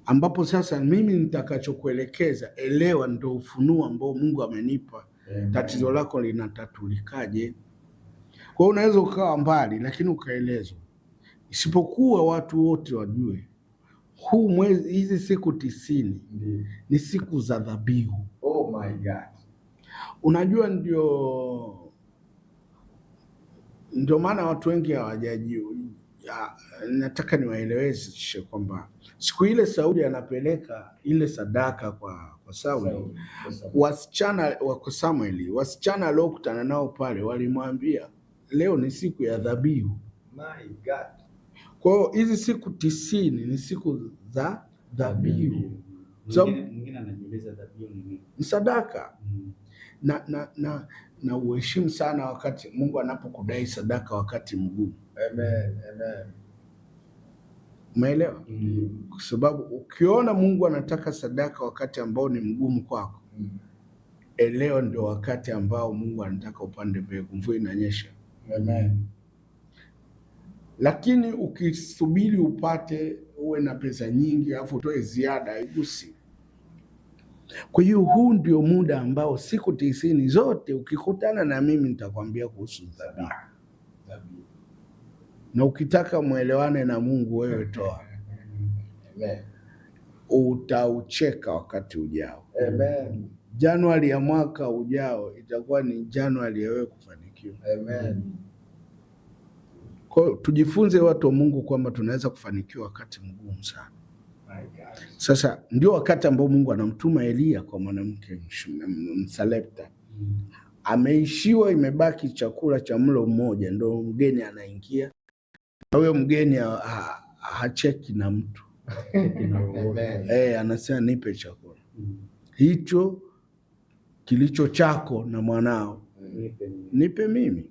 Ambapo sasa mimi nitakachokuelekeza, elewa, ndo ufunuo ambao Mungu amenipa. Amen. Tatizo lako linatatulikaje? Kwa hiyo unaweza ukawa mbali lakini ukaelezwa. Isipokuwa watu wote wajue huu mwezi, hizi siku 90 ni siku za dhabihu. Oh my God. Unajua ndio maana watu wengi hawajajua. Nataka niwaeleweshe kwamba siku ile Sauli anapeleka ile sadaka kwa Sauli, wasichana wa Samueli, wasichana aliokutana nao pale walimwambia leo ni siku ya dhabihu. My God. Kwa hiyo hizi siku 90 ni siku za dhabihu. Mwingine anajiuliza dhabihu ni nini? Ni sadaka. Na uheshimu sana wakati Mungu anapokudai sadaka wakati mgumu. Amen, amen. Umeelewa? Kwa sababu ukiona Mungu anataka sadaka wakati ambao ni mgumu kwako, leo ndio wakati ambao Mungu anataka upande mbegu, mvua inanyesha. Amen. Lakini ukisubiri upate uwe na pesa nyingi alafu utoe ziada, haigusi. Kwa hiyo huu ndio muda ambao siku 90 zote ukikutana na mimi nitakwambia kuhusu dhabihu. Na ukitaka muelewane na Mungu, wewe toa. Amen. Utaucheka wakati ujao. Amen. Januari ya mwaka ujao itakuwa ni Januari ya wewe kufanikiwa. Amen. Kwa hiyo tujifunze watu wa Mungu kwamba tunaweza kufanikiwa wakati mgumu sana. Sasa ndio wakati ambao Mungu anamtuma Elia kwa mwanamke Msarepta. Ameishiwa, imebaki chakula cha mlo mmoja, ndio mgeni anaingia. Na huyo mgeni hacheki na mtu. Anasema nipe chakula. Hicho kilicho chako na mwanao nipe mimi.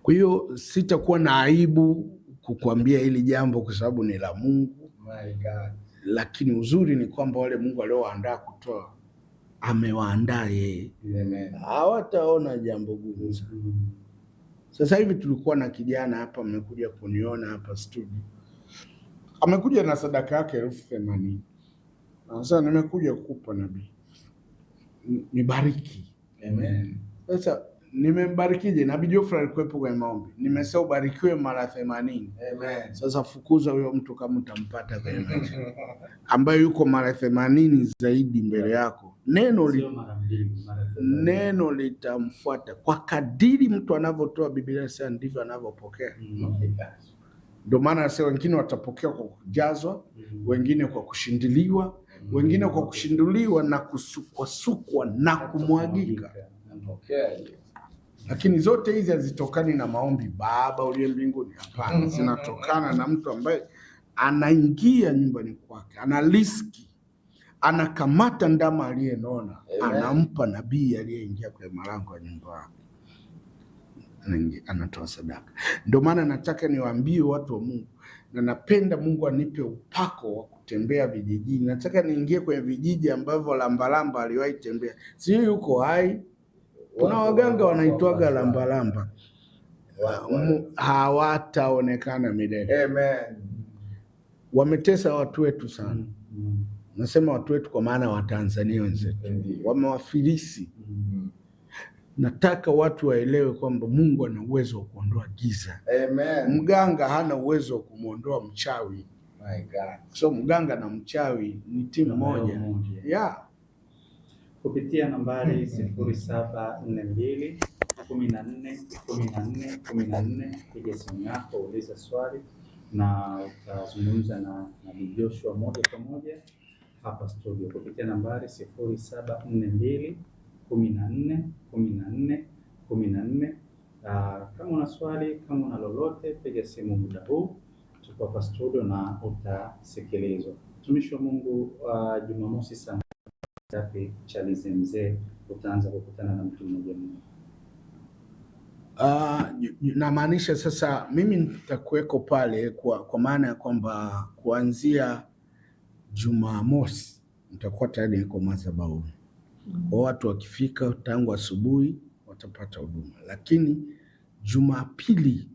Kwa hiyo sitakuwa na aibu kukuambia hili jambo kwa sababu ni la Mungu. My God. Lakini uzuri ni kwamba wale Mungu aliowaandaa kutoa amewaandaa yeye. Amen. Hawataona jambo gumu sana. Sasa hivi tulikuwa na kijana hapa, amekuja kuniona hapa studio. Amekuja na sadaka yake 80,000. Sasa nimekuja kukupa nabii. Nibariki. Amen. Sasa nimembarikije? Nabii Geoffrey alikuwepo kwa maombi. Nimesema ubarikiwe mara 80. Amen. Sasa fukuza huyo mtu kama utampata kwenye maisha. Ambaye yuko mara 80 zaidi mbele yako. Neno litamfuata kwa kadiri mtu anavyotoa. Biblia inasema ndivyo anavyopokea. Ndio maana sasa wengine watapokea kwa kujazwa, wengine kwa kushindiliwa, wengine kwa kushinduliwa na kusukwasukwa na kumwagika. Lakini zote hizi hazitokani na maombi Baba uliye mbinguni. Hapana, zinatokana na mtu ambaye anaingia nyumbani kwake, ana riski, anakamata ndama aliyenona, anampa nabii aliyeingia kwenye malango ya nyumba yake, anatoa sadaka. Ndio maana nataka niwaambie watu wa Mungu, na napenda Mungu anipe upako wa kutembea vijijini. Nataka niingie kwenye vijiji ambavyo Lambalamba aliwahi tembea. Sio yuko hai. Kuna waganga wanaitwaga Lambalamba. Hawataonekana milele. Amen. Wametesa watu wetu sana. Nasema watu wetu kwa maana wa Tanzania wenzetu. Wamewafilisi. Nataka watu waelewe kwamba Mungu ana uwezo wa kuondoa giza. Amen. Mganga hana uwezo wa kumuondoa mchawi. My God. So mganga na mchawi ni timu moja. Yeah. Kupitia nambari 0742 14 14 14, piga simu yako, uliza swali na utazungumza na Nabii Joshua moja kwa moja hapa studio kupitia nambari 0742 14 14 14. Kama una swali, kama una lolote, piga simu muda huu, tuko hapa studio na utasikilizwa. Mtumishi wa Mungu, Jumamosi sana safi Chalize mzee, utaanza kukutana na mtu mmoja mmoja. Namaanisha sasa mimi nitakuweko pale kwa maana ya kwamba kuanzia Jumamosi nitakuwa tayari niko madhabahuni. Watu wakifika tangu asubuhi watapata huduma, lakini Jumapili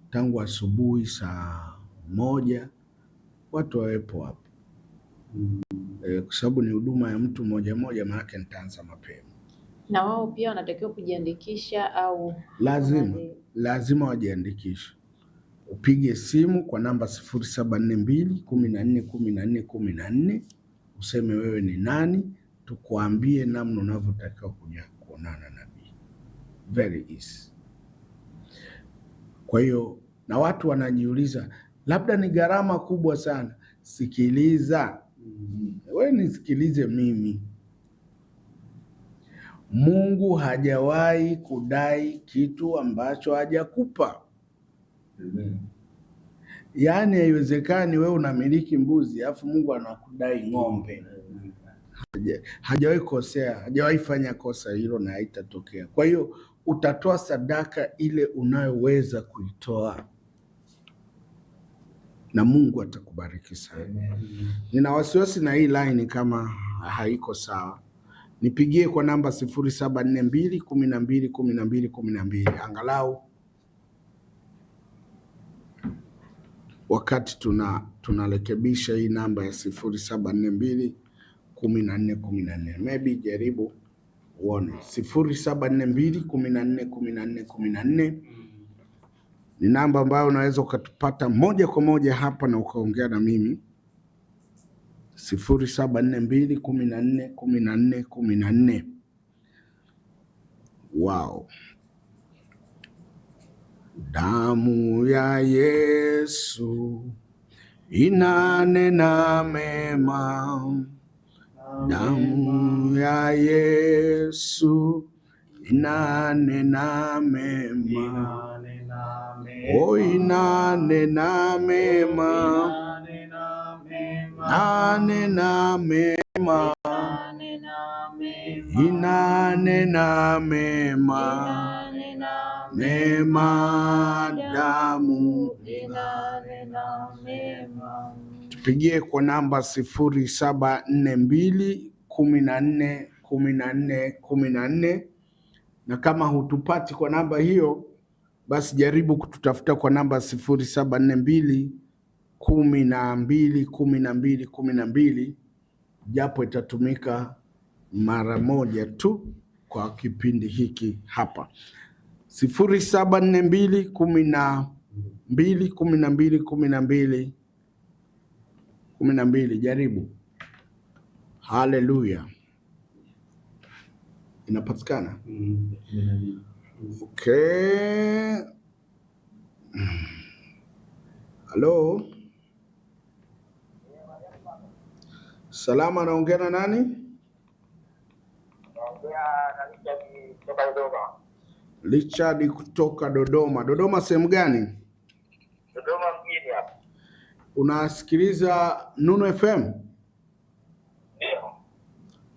tangu asubuhi saa 1 watu wawepo hapo. Kwa sababu ni huduma ya mtu mmoja mmoja, maana nitaanza mapema. Na wao pia wanatakiwa kujiandikisha au lazima wajiandikishe. Upige simu kwa namba 0742 14 14 14, useme wewe ni nani, tukuambie namna unavyotakiwa kuja kuonana nabii. Very easy. Kwa hiyo na watu wanajiuliza labda ni gharama kubwa sana. Sikiliza. Wewe nisikilize mimi. Mungu hajawahi kudai kitu ambacho hajakupa. Yaani haiwezekani wewe unamiliki mbuzi alafu Mungu anakudai ng'ombe. Hajawahi kosea, hajawahi fanya kosa hilo na haitatokea. Kwa hiyo utatoa sadaka ile unayoweza kuitoa na Mungu atakubariki sana. Nina wasiwasi na hii line kama haiko sawa. Nipigie kwa namba 0742121212 angalau wakati tunarekebisha hii namba ya 07421414. Maybe jaribu uone 0742141414 ni namba ambayo unaweza ukatupata moja kwa moja hapa na ukaongea na mimi 0742141414. Wow. Damu ya Yesu inanena mema. Damu ya Yesu inanena mema. Oh, inanena mema. Inanena mema. Inanena mema. Mema damu inanena mema. Tupigie kwa namba 0742141414, na kama hutupati kwa namba hiyo basi jaribu kututafuta kwa namba 0742121212, japo itatumika mara moja tu kwa kipindi hiki hapa. 0742121212, jaribu. Haleluya, inapatikana. Okay. Halo, salama, naongea na nani? Richard kutoka Dodoma. Dodoma sehemu gani? Dodoma mjini hapa. Unasikiliza Nunu FM? Ndio.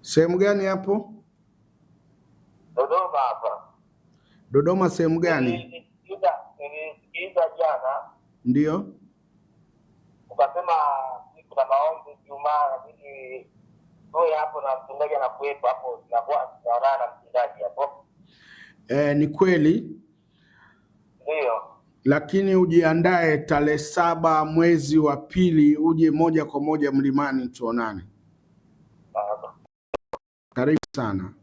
Sehemu gani hapo? Dodoma hapa. Dodoma sehemu gani? Nilisikiliza jana. Ndio. Ukasema kuna maombi Ijumaa, lakini wewe hapo na mchungaji anakuwepo hapo, tunaona na mchungaji hapo. Ni kweli. Ndio. Lakini ujiandae tarehe 7 mwezi wa pili uje moja kwa moja Mlimani tuonane. Karibu sana.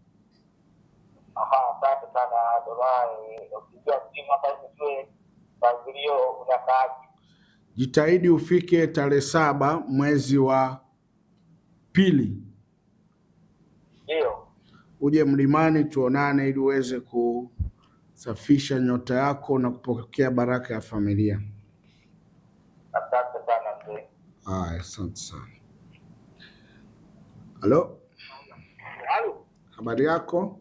Asante sana Dolai. Ukipiga simu hapa nijue mpangilio unakaaje. Jitahidi ufike tarehe 7 mwezi wa pili. Ndio. Uje Mlimani tuonane ili uweze kusafisha nyota yako na kupokea baraka ya familia. Asante sana mzee. Asante sana. Halo. Halo. Habari yako?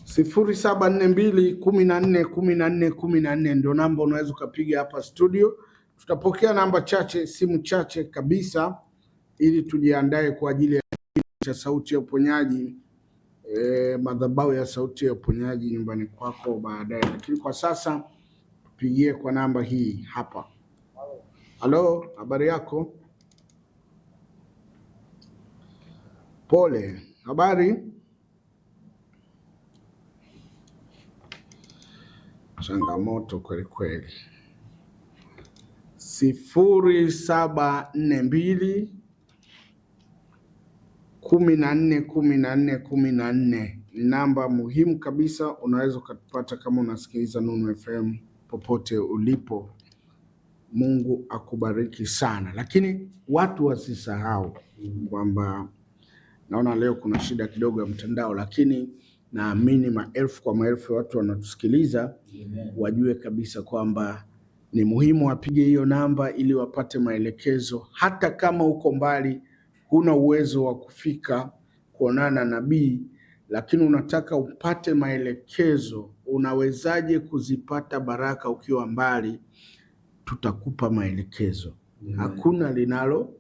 0742141414 ndio namba unaweza ukapiga hapa studio. Tutapokea namba chache, simu chache kabisa, ili tujiandae kwa ajili ya sauti ya uponyaji, madhabahu ya sauti ya uponyaji nyumbani kwako baadaye. Lakini kwa sasa tupigie kwa namba hii hapa. Halo, habari yako? Pole, habari? Changamoto kweli kweli. 0742141414 ni namba muhimu kabisa. Unaweza ukatupata kama unasikiliza Nunu FM popote ulipo. Mungu akubariki sana. Lakini watu wasisahau kwamba naona leo kuna shida kidogo ya mtandao, lakini naamini maelfu kwa maelfu ya watu wanatusikiliza wajue kabisa kwamba ni muhimu wapige hiyo namba ili wapate maelekezo. Hata kama uko mbali, huna uwezo wa kufika kuonana na nabii, lakini unataka upate maelekezo, unawezaje kuzipata baraka ukiwa mbali, tutakupa maelekezo. Hakuna linalo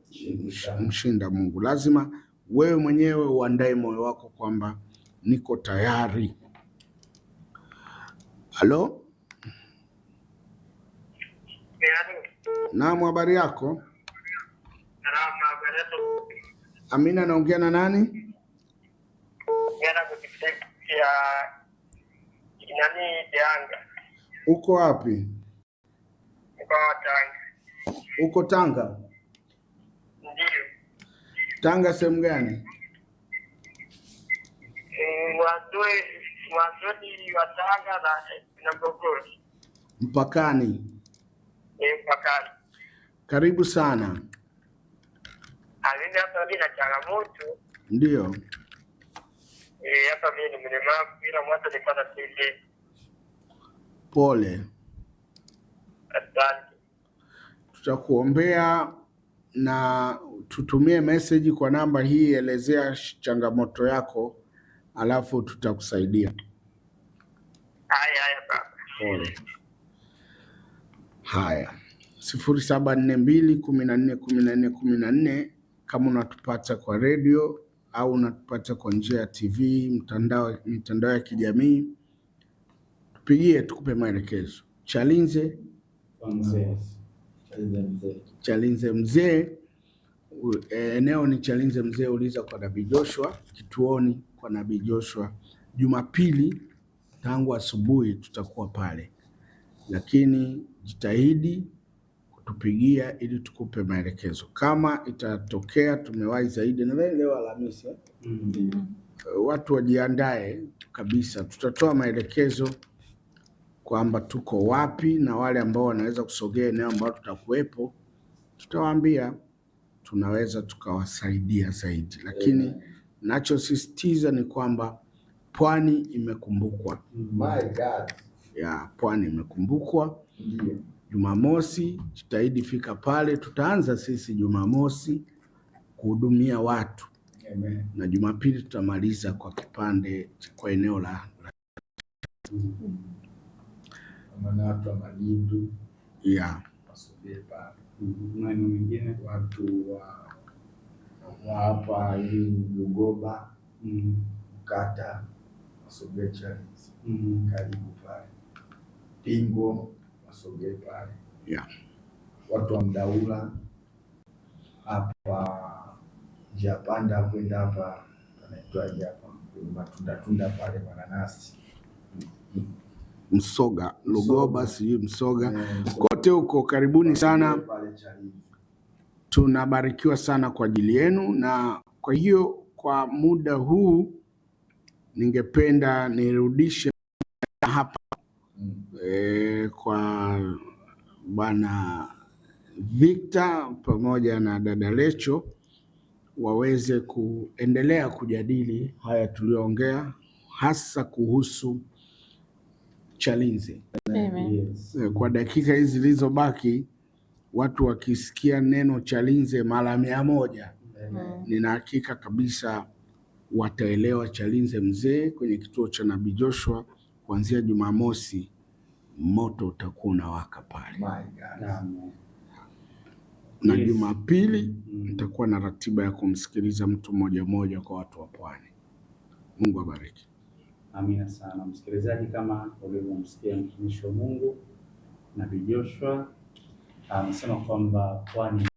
mshinda Mungu. Lazima wewe mwenyewe uandae moyo wako kwamba niko tayari. Halo? Naam, habari yako? Amina, naongea na nani? Uko wapi? Uko Tanga? Ndio. Tanga sehemu gani? Mwanzoni wa Tanga na Morogoro. Mpakani? Mpakani. Karibu sana. Mimi hapa nina changamoto. Ndio. Hapa mimi ni mlemavu, ila mwanzo nilikuwa na sisi. Pole. Asante. Tutakuombea na tutumie message kwa namba hii, elezea changamoto yako, alafu tutakusaidia. Haya baba. Pole. Haya. 0742141414 kama unatupata kwa radio au unatupata kwa njia ya TV, mitandao ya kijamii, tupigie tukupe maelekezo. Chalinze Mzee, eneo ni Chalinze Mzee, uliza kwa Nabii Joshua, kituoni kwa Nabii Joshua. Jumapili tangu asubuhi tutakuwa pale, lakini jitahidi kutupigia ili tukupe maelekezo. Kama itatokea tumewahi zaidi, na leo Alhamisi, watu wajiandae kabisa. Tutatoa maelekezo kwamba tuko wapi, na wale ambao wanaweza kusogea eneo ambalo tutakuwepo, tutawaambia tunaweza tukawasaidia zaidi. Lakini nachosisitiza ni kwamba Pwani imekumbukwa. My God. Pwani imekumbukwa. Jumamosi jitahidi fika pale, tutaanza sisi Jumamosi kuhudumia watu. Amen. Na Jumapili tutamaliza kwa kipande kwa eneo la watu wa Malindu. Wasogee pale. Maeneo mengine watu wa hapa hii Lugoba, Mkata, wasogee Chalinze. Karibu pale. Pingo, wasogee pale. Watu wa Mdaula hapa njia panda kwenda hapa anaitwaje hapa matunda pale mananasi. Msoga, Lugoba, sijui Msoga, kote huko karibuni sana. Tunabarikiwa sana kwa ajili yenu, na kwa hiyo kwa muda huu ningependa nirudishe hapa kwa Bwana Victor pamoja na dada Lecho waweze kuendelea kujadili haya tuliyoongea, hasa kuhusu Chalinze. Yes. Kwa dakika hizi zilizobaki, watu wakisikia neno Chalinze mara 100, nina hakika kabisa wataelewa Chalinze Mzee kwenye kituo cha Nabii Joshua. Kuanzia Jumamosi moto utakuwa unawaka pale. Na Jumapili nitakuwa na ratiba ya kumsikiliza mtu mmoja kwa watu wa Pwani. Mungu abariki. Amina sana. Msikilizaji, kama ulivyomsikia mtumishi wa Mungu Nabii Joshua amesema kwamba Pwani